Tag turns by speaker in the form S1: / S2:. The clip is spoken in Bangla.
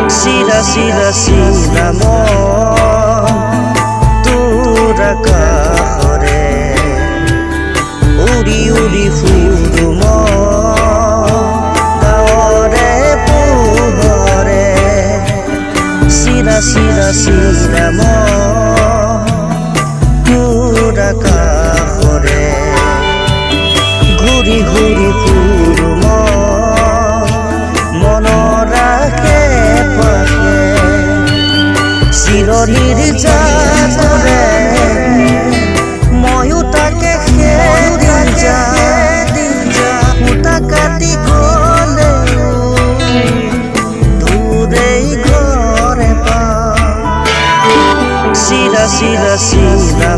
S1: শিরা শিরা শিরা তোর কাহরে উড়ি উড়ি ফুরুম গাওরে পোহরে শিরা শিরা শিরা তোর কাহরে ঘুরি ঘুরি ফুরুম মনরাকে পাখে চিরনির যাতরে ময়ো তাকে খেদি যা পুতা কাটি গলে দূরেই ঘরে পা শিরা শিরা শিরা